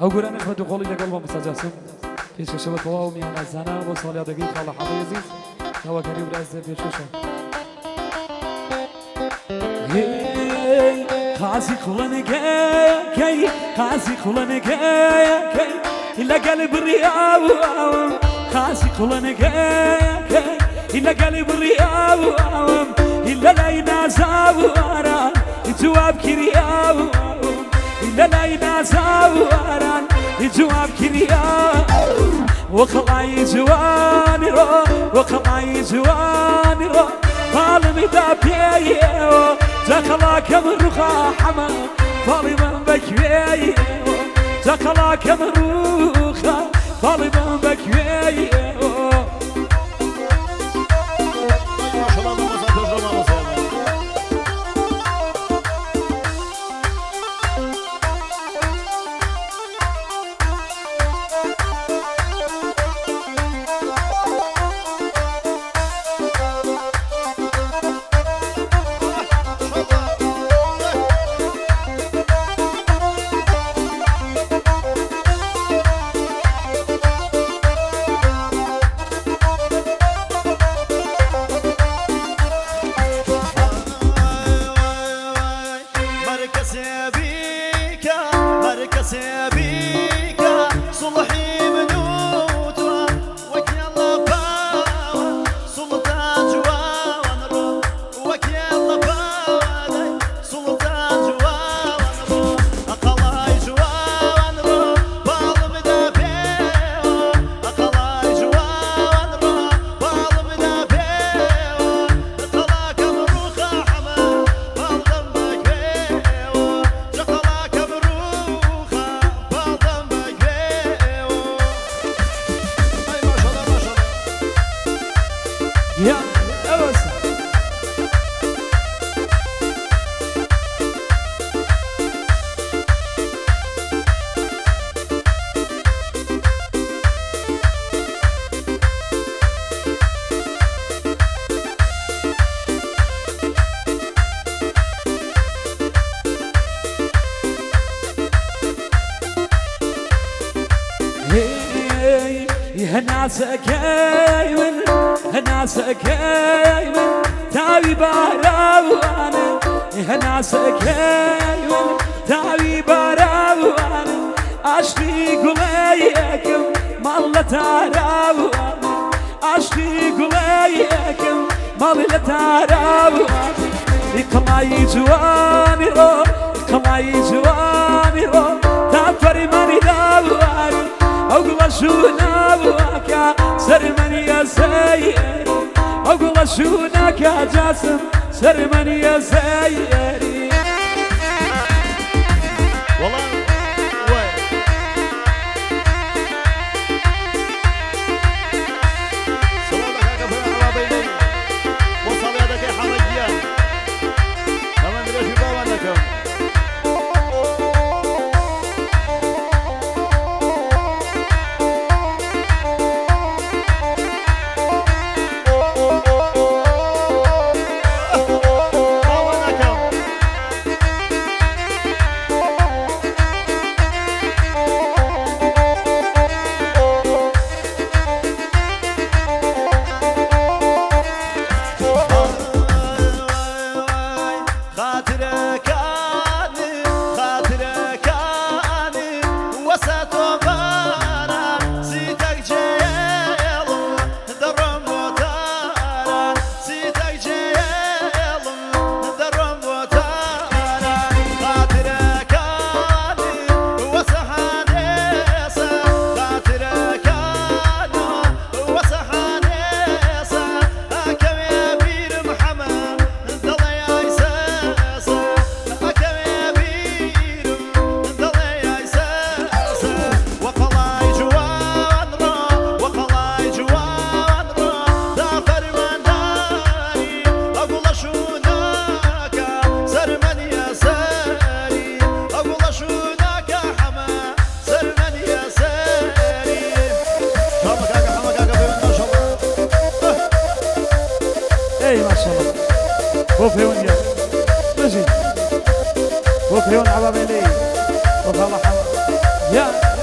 او قرانك بدو قولي لقلبه مساجاسم في شاشة طواو ميانا الزانا وصالي دقيقة على حظ يزيز هو قريب رأسه في شاشة خاسي خلنا كي خاسي خلنا كي إلا قلب الرياض خاسي خلنا كي إلا قلب الرياض إلا لا ينازوران جواب كرياض إلا لا ينازوران جواب كرياض وخلاي جواني رو وخلاي جواني رو ظالمي دابيو جاكلاك مروخا حما ظالما بكوي جاكلاك مروخا ظالما بكوي هناسك من تاوي باراوان هناسك من تاوي باراوان عشقي قليكم مالله تاراوان عشقي قليكم مالله تاراوان إقلاي جواني رو إقلاي جواني رو تافري ماني داوان أقول شوناك سرمن يا سيري أقول شوناك جاسم سرمن يا سيري والله صلاتك يا كفر العربيني وصل يدك يا حمديان كمان دري في بابانك اي ما شاء الله وفيون يا ماشي وفيون عبابيلي وفالله يا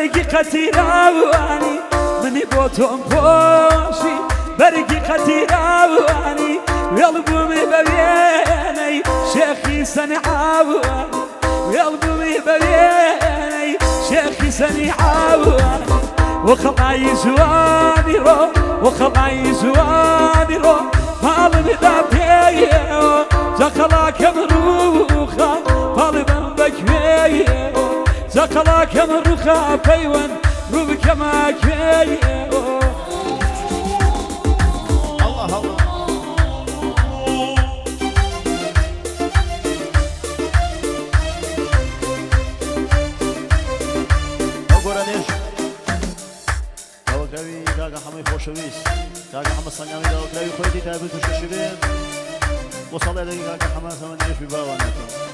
برقي قتيراواني مني بوتهم بوشي برقي قتيراواني ويلبومي ببيني شيخي سنعاواني ويلبومي ببيني شيخي سنعاواني وخلاي زواني رو وخلاي زواني رو مال بدابيو زخلا كمروخا طالبا بكويو زخلا كمروخا بيون روبك ما كويو الله الله أقولنيش داوكلاوي كاكا حمي خوشويس كاكا حمي صنعمي داوكلاوي خويتي تابت وششبين وصلي لك كاكا حمي ثمانيش بباوانكم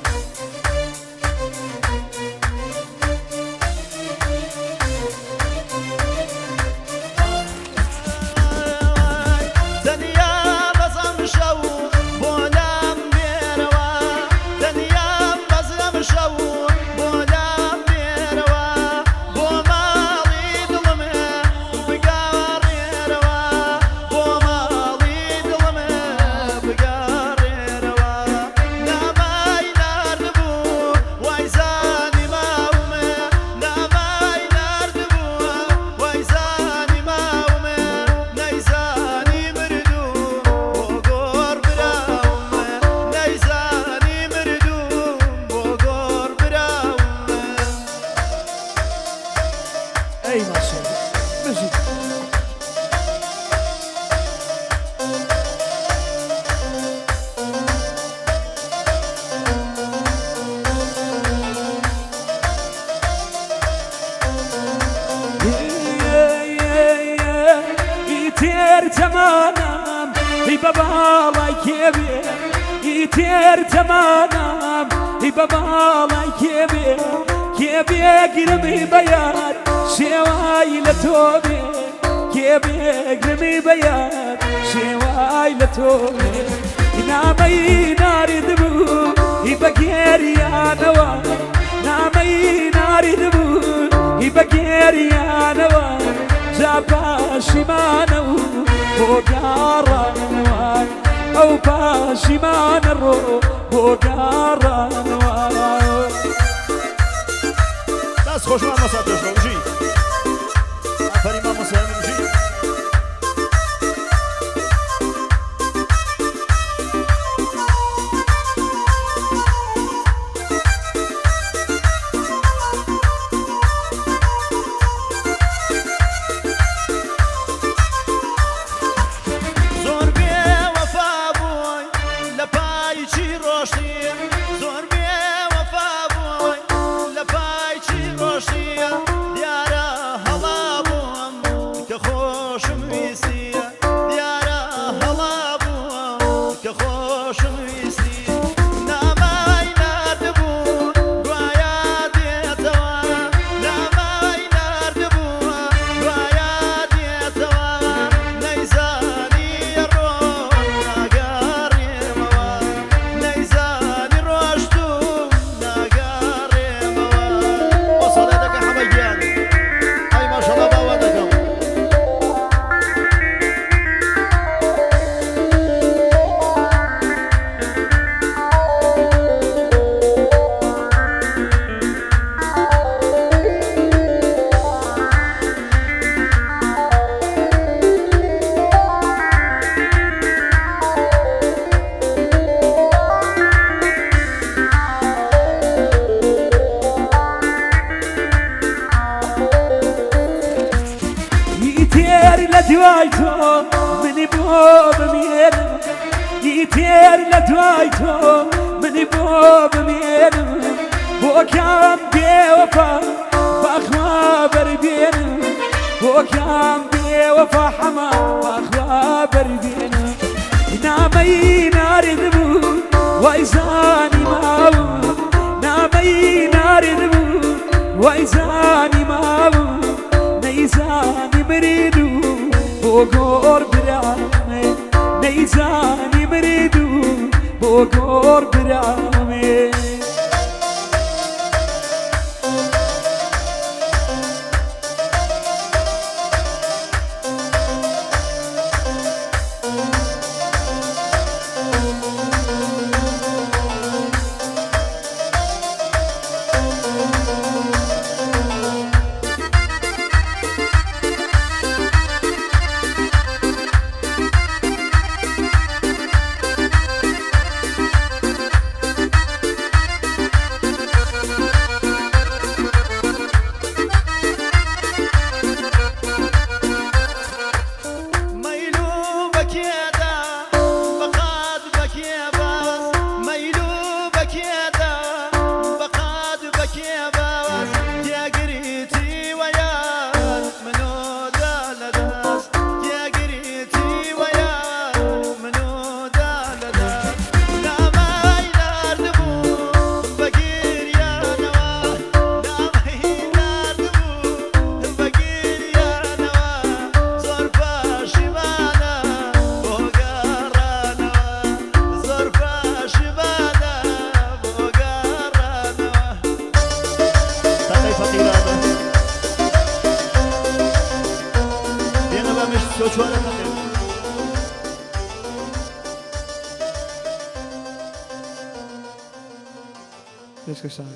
تمانم ای بابالای کبی ایتر تمانم ای بابالای کبی گرمی بیاد شوای لطوبی کبی گرمی بیاد شوای لطوبی نامی نارد بو ای بگریانوا نامی نارد بو ای بگریانوا باشمانو بوغارانوان او باشمانو بوغارانوان دست خوش من مساعد داشتم جی افری من مساعد جی لدوايتو مني بوب مين يتير لدوايتو مني بوب مين بوكام بيوفا بأخوابر بين بوكام بيوفا حما بأخوابر بين نامي نار ذبو وإزاني ماو نامي نار ذبو وإزاني ماو نيزاني مريدو بوغور برامي نيزاني مريدو بوغور برامي چوارە دەکەن پێشکەشان